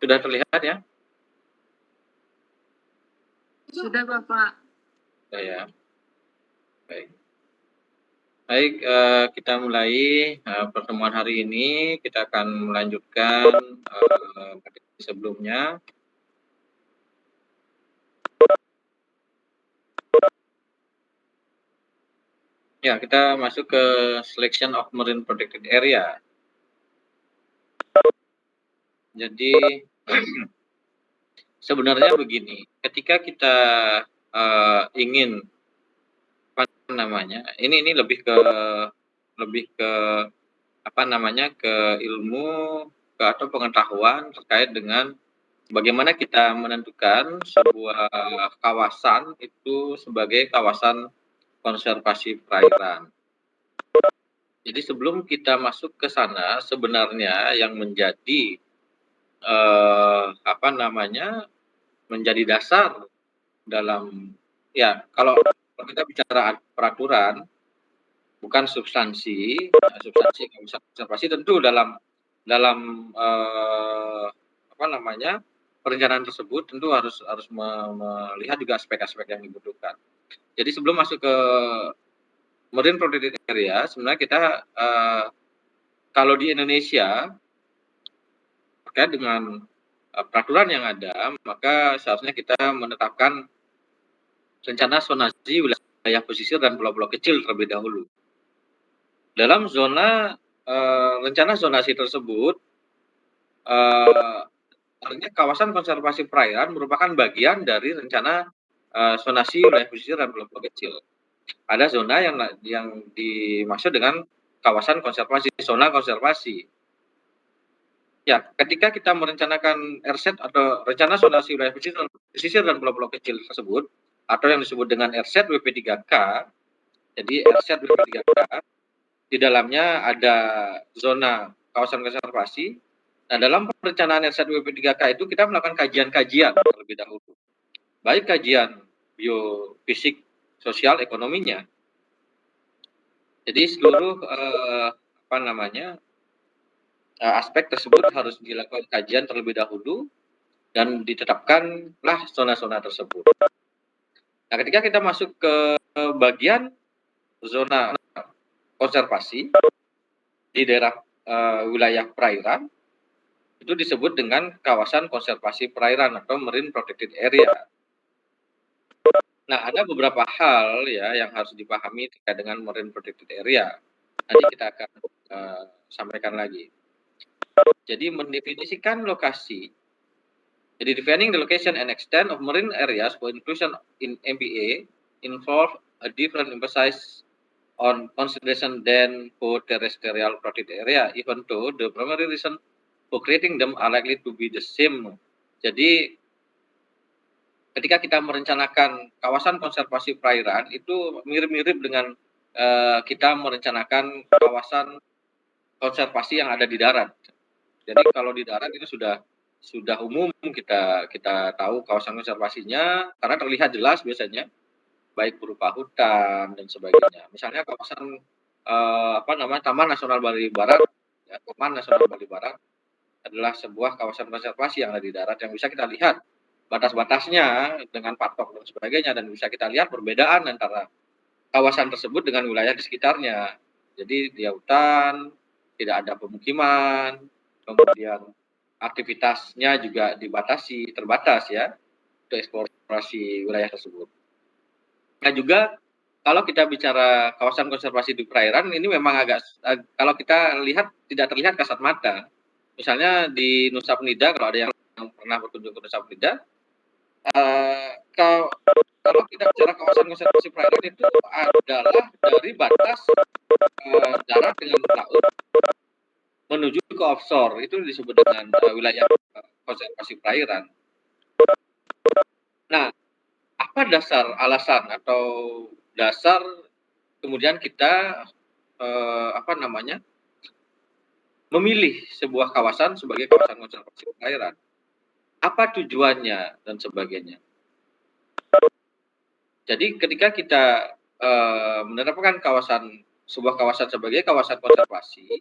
Sudah terlihat ya? Sudah, Bapak. Sudah ya. Baik. Baik, kita mulai pertemuan hari ini. Kita akan melanjutkan materi sebelumnya. Ya, kita masuk ke selection of marine protected area. Jadi sebenarnya begini, ketika kita ingin apa namanya, ini lebih ke apa namanya, ke ilmu atau pengetahuan terkait dengan bagaimana kita menentukan sebuah kawasan itu sebagai kawasan konservasi perairan. Jadi sebelum kita masuk ke sana, sebenarnya yang menjadi apa namanya, menjadi dasar dalam ya kalau kita bicara peraturan bukan substansi, substansi konservasi tentu dalam apa namanya, perencanaan tersebut tentu harus melihat juga aspek-aspek yang dibutuhkan. Jadi sebelum masuk ke marine protected area, sebenarnya kita kalau di Indonesia terkait dengan peraturan yang ada, maka seharusnya kita menetapkan rencana zonasi wilayah pesisir dan pulau-pulau kecil terlebih dahulu. Dalam zona rencana zonasi tersebut, artinya kawasan konservasi perairan merupakan bagian dari rencana zonasi wilayah pesisir dan pulau-pulau kecil. Ada zona yang dimaksud dengan kawasan konservasi, zona konservasi. Ya, ketika kita merencanakan RZ atau rencana zonasi wilayah pesisir dan pulau-pulau kecil tersebut, atau yang disebut dengan RZ WP3K, jadi RZ WP3K, di dalamnya ada zona kawasan konservasi. Nah, dalam perencanaan RZ WP3K itu kita melakukan kajian-kajian terlebih dahulu. Baik kajian biofisik, sosial, ekonominya. Jadi seluruh apa namanya, aspek tersebut harus dilakukan kajian terlebih dahulu dan ditetapkanlah zona-zona tersebut. Nah, ketika kita masuk ke bagian zona konservasi di daerah wilayah perairan, itu disebut dengan kawasan konservasi perairan atau marine protected area. Nah, ada beberapa hal ya yang harus dipahami terkait dengan marine protected area. Nanti kita akan sampaikan lagi. Jadi mendefinisikan lokasi. Jadi defining the location and extent of marine areas for inclusion in MPA involve a different emphasis on consideration than for terrestrial protected area, even though the primary reason for creating them are likely to be the same. Jadi ketika kita merencanakan kawasan konservasi perairan itu mirip-mirip dengan kita merencanakan kawasan konservasi yang ada di darat. Jadi kalau di darat itu sudah umum kita tahu kawasan konservasinya karena terlihat jelas biasanya baik berupa hutan dan sebagainya. Misalnya kawasan apa namanya, Taman Nasional Bali Barat, ya, Taman Nasional Bali Barat adalah sebuah kawasan konservasi yang ada di darat yang bisa kita lihat batas-batasnya dengan patok dan sebagainya, dan bisa kita lihat perbedaan antara kawasan tersebut dengan wilayah di sekitarnya. Jadi di hutan tidak ada pemukiman, kemudian aktivitasnya juga dibatasi, terbatas ya, untuk eksplorasi wilayah tersebut. Nah juga kalau kita bicara kawasan konservasi di perairan ini memang agak kalau kita lihat tidak terlihat kasat mata. Misalnya di Nusa Penida, kalau ada yang pernah berkunjung ke Nusa Penida, kalau kita bicara kawasan konservasi perairan itu adalah dari batas darat dengan laut menuju ke offshore, itu disebut dengan wilayah konservasi perairan. Nah, apa alasan atau dasar kemudian kita apa namanya, memilih sebuah kawasan sebagai kawasan konservasi perairan? Apa tujuannya dan sebagainya? Jadi ketika kita menetapkan sebuah kawasan sebagai kawasan konservasi,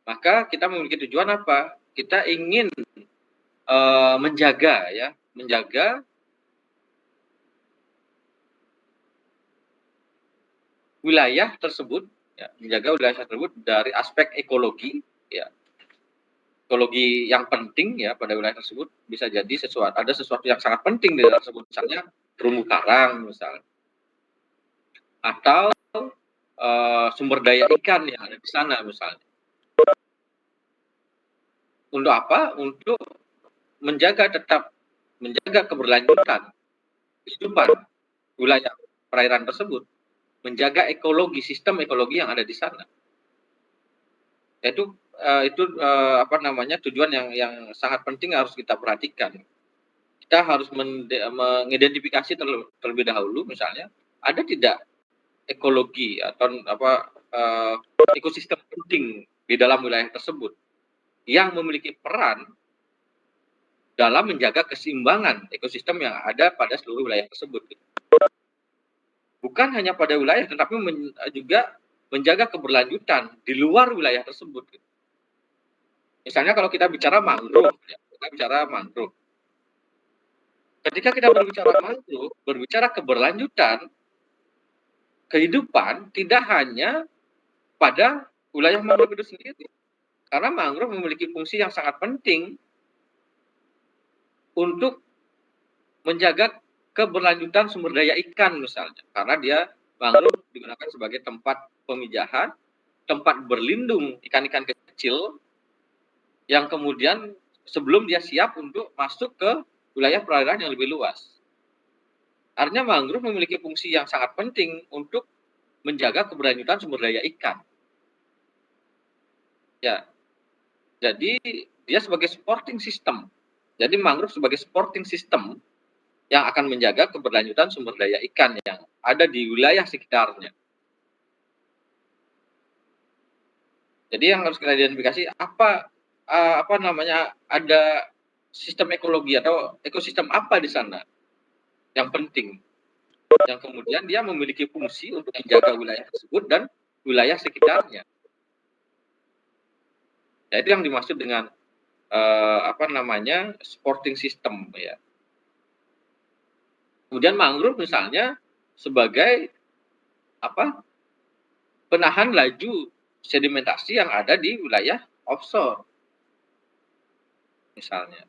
maka kita memiliki tujuan apa? Kita ingin menjaga wilayah tersebut, menjaga wilayah tersebut dari aspek ekologi, ekologi yang penting pada wilayah tersebut. Bisa jadi ada sesuatu yang sangat penting di dalam tersebut, misalnya terumbu karang misalnya, atau sumber daya ikan yang ada di sana misalnya. Untuk apa? Untuk menjaga keberlanjutan kehidupan wilayah perairan tersebut, menjaga sistem ekologi yang ada di sana. Itu tujuan yang sangat penting harus kita perhatikan. Kita harus mengidentifikasi terlebih dahulu, misalnya ada tidak ekologi atau ekosistem penting di dalam wilayah tersebut yang memiliki peran dalam menjaga keseimbangan ekosistem yang ada pada seluruh wilayah tersebut. Bukan hanya pada wilayah, tetapi juga menjaga keberlanjutan di luar wilayah tersebut. Misalnya kalau kita bicara mangrove, Ketika kita berbicara mangrove, berbicara keberlanjutan kehidupan tidak hanya pada wilayah mangrove itu sendiri. Karena mangrove memiliki fungsi yang sangat penting untuk menjaga keberlanjutan sumber daya ikan misalnya. Karena mangrove digunakan sebagai tempat pemijahan, tempat berlindung ikan-ikan kecil yang kemudian sebelum dia siap untuk masuk ke wilayah perairan yang lebih luas. Artinya mangrove memiliki fungsi yang sangat penting untuk menjaga keberlanjutan sumber daya ikan. Ya. Jadi dia sebagai supporting system. Jadi mangrove sebagai supporting system yang akan menjaga keberlanjutan sumber daya ikan yang ada di wilayah sekitarnya. Jadi yang harus kita identifikasi ada sistem ekologi atau ekosistem apa di sana yang penting, yang kemudian dia memiliki fungsi untuk menjaga wilayah tersebut dan wilayah sekitarnya. Ya, itu yang dimaksud dengan supporting system ya. Kemudian mangrove misalnya sebagai penahan laju sedimentasi yang ada di wilayah offshore misalnya.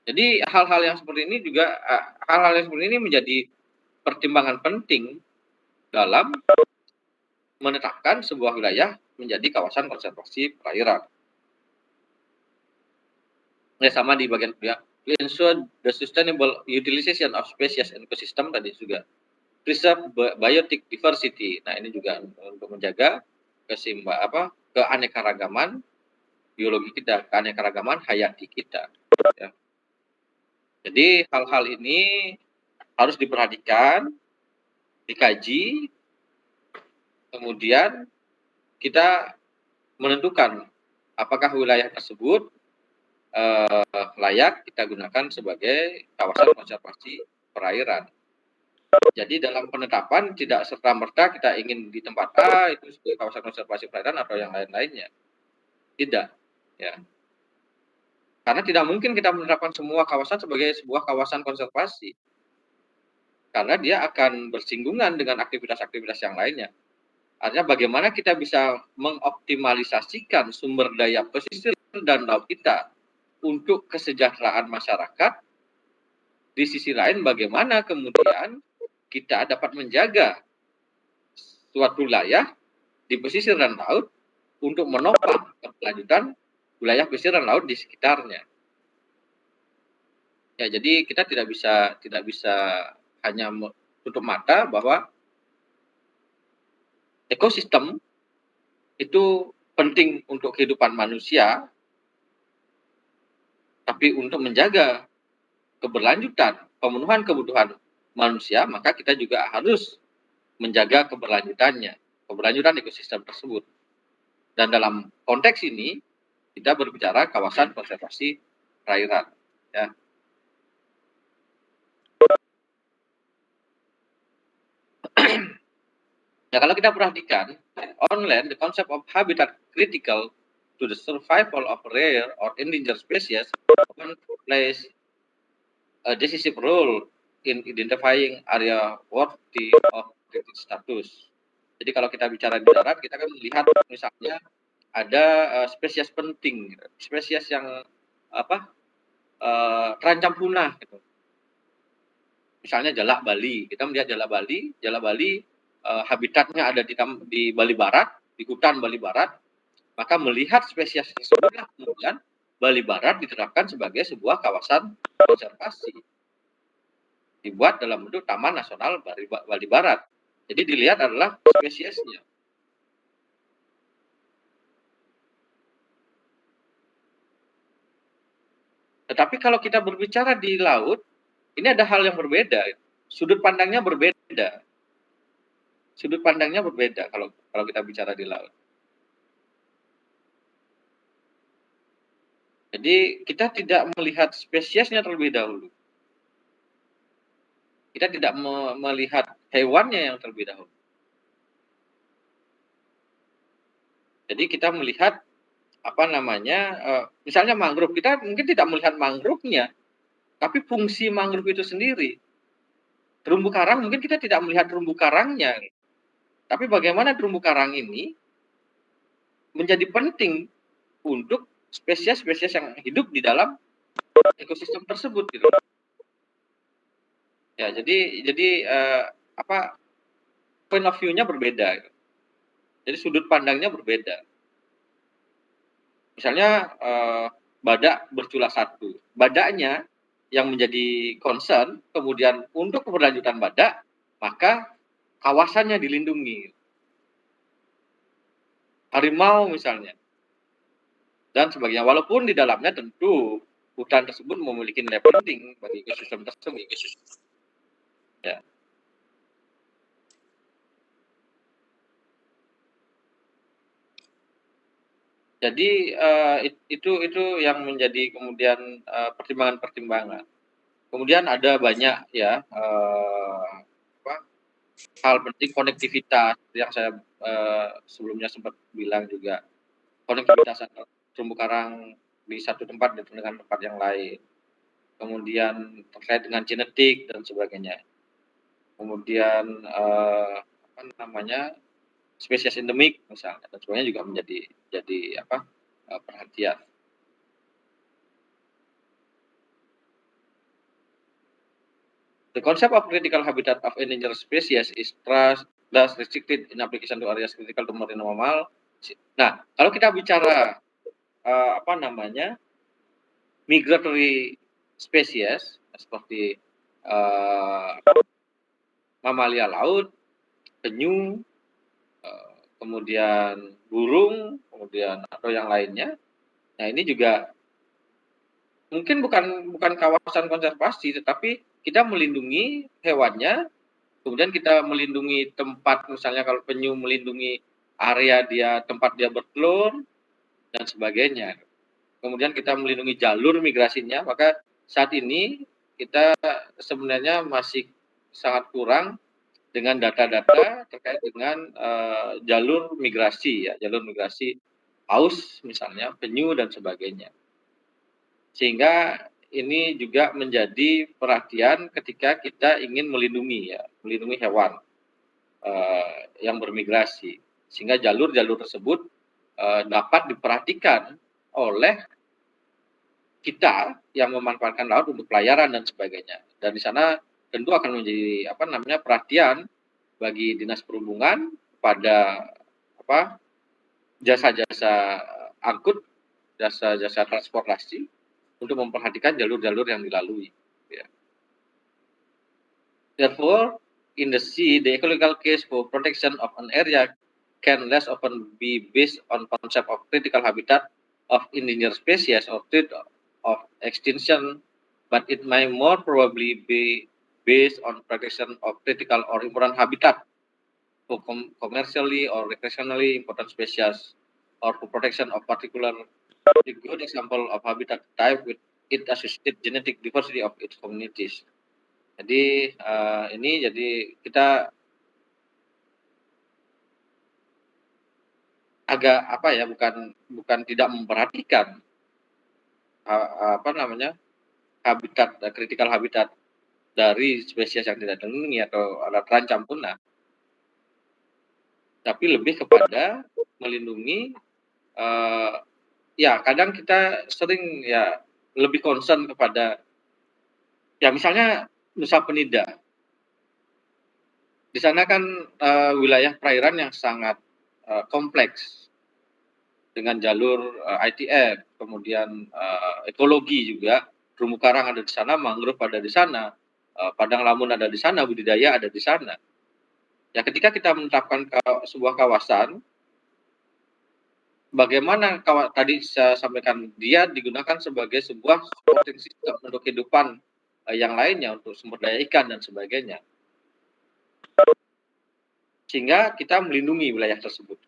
Jadi hal-hal yang seperti ini menjadi pertimbangan penting dalam menetapkan sebuah wilayah menjadi kawasan konservasi perairan. Ya, sama di bagian kedua, to ensure the sustainable utilization of species and ecosystem tadi juga. Preserve biotic diversity. Nah, ini juga untuk menjaga keanekaragaman biologi kita, keanekaragaman hayati kita. Ya. Jadi hal-hal ini harus diperhatikan, dikaji, kemudian kita menentukan apakah wilayah tersebut layak kita gunakan sebagai kawasan konservasi perairan. Jadi dalam penetapan tidak serta-merta kita ingin di tempat A itu sebagai kawasan konservasi perairan atau yang lain-lainnya. Tidak. Ya. Karena tidak mungkin kita menerapkan semua kawasan sebagai sebuah kawasan konservasi. Karena dia akan bersinggungan dengan aktivitas-aktivitas yang lainnya. Artinya bagaimana kita bisa mengoptimalisasikan sumber daya pesisir dan laut kita untuk kesejahteraan masyarakat. Di sisi lain bagaimana kemudian kita dapat menjaga suatu wilayah di pesisir dan laut untuk menopang keberlanjutan wilayah pesisir dan laut di sekitarnya. Ya, jadi kita tidak bisa hanya tutup mata bahwa ekosistem itu penting untuk kehidupan manusia, tapi untuk menjaga keberlanjutan, pemenuhan kebutuhan manusia, maka kita juga harus menjaga keberlanjutan ekosistem tersebut. Dan dalam konteks ini, kita berbicara kawasan konservasi perairan. Ya. Ya, kalau kita perhatikan, on land, the concept of habitat critical to the survival of rare or endangered species often plays a decisive role in identifying area worthy of protected status. Jadi kalau kita bicara di darat, kita kan melihat misalnya ada spesies penting, spesies yang terancam punah gitu. Misalnya jalak Bali, kita melihat jalak Bali habitatnya ada di Bali Barat, di hutan Bali Barat, maka melihat spesies tersebutlah kemudian Bali Barat diterapkan sebagai sebuah kawasan konservasi, dibuat dalam bentuk Taman Nasional Bali Barat. Jadi dilihat adalah spesiesnya. Tetapi kalau kita berbicara di laut, ini ada hal yang berbeda. Sudut pandangnya berbeda. Sudut pandangnya berbeda kalau kita bicara di laut. Jadi kita tidak melihat spesiesnya terlebih dahulu. Kita tidak melihat hewannya yang terlebih dahulu. Jadi kita melihat misalnya mangrove, kita mungkin tidak melihat mangrove-nya, tapi fungsi mangrove itu sendiri. Terumbu karang mungkin kita tidak melihat terumbu karangnya, tapi bagaimana terumbu karang ini menjadi penting untuk spesies-spesies yang hidup di dalam ekosistem tersebut gitu. Ya, jadi point of view-nya berbeda. Gitu. Jadi sudut pandangnya berbeda. Misalnya badak bercula satu, badaknya yang menjadi concern, kemudian untuk keberlanjutan badak, maka kawasannya dilindungi. Harimau misalnya, dan sebagainya. Walaupun di dalamnya tentu hutan tersebut memiliki nilai penting bagi ekosistem tersebut. Ya. Jadi itu yang menjadi kemudian pertimbangan-pertimbangan. Kemudian ada banyak ya hal penting, konektivitas yang saya sebelumnya sempat bilang juga, konektivitas antar terumbu karang di satu tempat dengan tempat yang lain. Kemudian terkait dengan genetik dan sebagainya. Kemudian spesies endemik misalnya, dan sebagainya juga menjadi perhatian. The concept of critical habitat of endangered species is thus restricted in application to areas critical to marine mammal. Nah, kalau kita bicara migratory species seperti mamalia laut, penyu, kemudian burung, kemudian atau yang lainnya. Nah, ini juga mungkin bukan kawasan konservasi, tetapi kita melindungi hewannya, kemudian kita melindungi tempat, misalnya kalau penyu melindungi area tempat dia bertelur dan sebagainya. Kemudian kita melindungi jalur migrasinya, maka saat ini kita sebenarnya masih sangat kurang dengan data-data terkait dengan jalur migrasi paus misalnya, penyu dan sebagainya. Sehingga ini juga menjadi perhatian ketika kita ingin melindungi hewan yang bermigrasi, sehingga jalur-jalur tersebut dapat diperhatikan oleh kita yang memanfaatkan laut untuk pelayaran dan sebagainya. Dan di sana tentu akan menjadi perhatian bagi Dinas Perhubungan pada jasa-jasa angkut, jasa-jasa transportasi untuk memperhatikan jalur-jalur yang dilalui. Ya. Therefore, in the sea, the ecological case for protection of an area can less often be based on concept of critical habitat of endangered species or threat of extinction, but it may more probably be based on protection of critical or important habitat for commercially or recreationally important species, or for protection of particular. A good example of habitat type with it associated genetic diversity of its communities. Jadi jadi kita agak apa ya, bukan tidak memperhatikan apa namanya, habitat, critical habitat dari spesies yang tidak dilindungi atau terancam punah, tapi lebih kepada melindungi, ya kadang kita sering ya lebih concern kepada, ya misalnya Nusa Penida. Di sana kan wilayah perairan yang sangat kompleks dengan jalur ITF, kemudian ekologi juga, terumbu karang ada di sana, mangrove ada di sana, padang lamun ada di sana, budidaya ada di sana. Ya ketika kita menetapkan sebuah kawasan, bagaimana tadi saya sampaikan, dia digunakan sebagai sebuah supporting system untuk kehidupan yang lainnya, untuk sumber daya ikan dan sebagainya. Sehingga kita melindungi wilayah tersebut.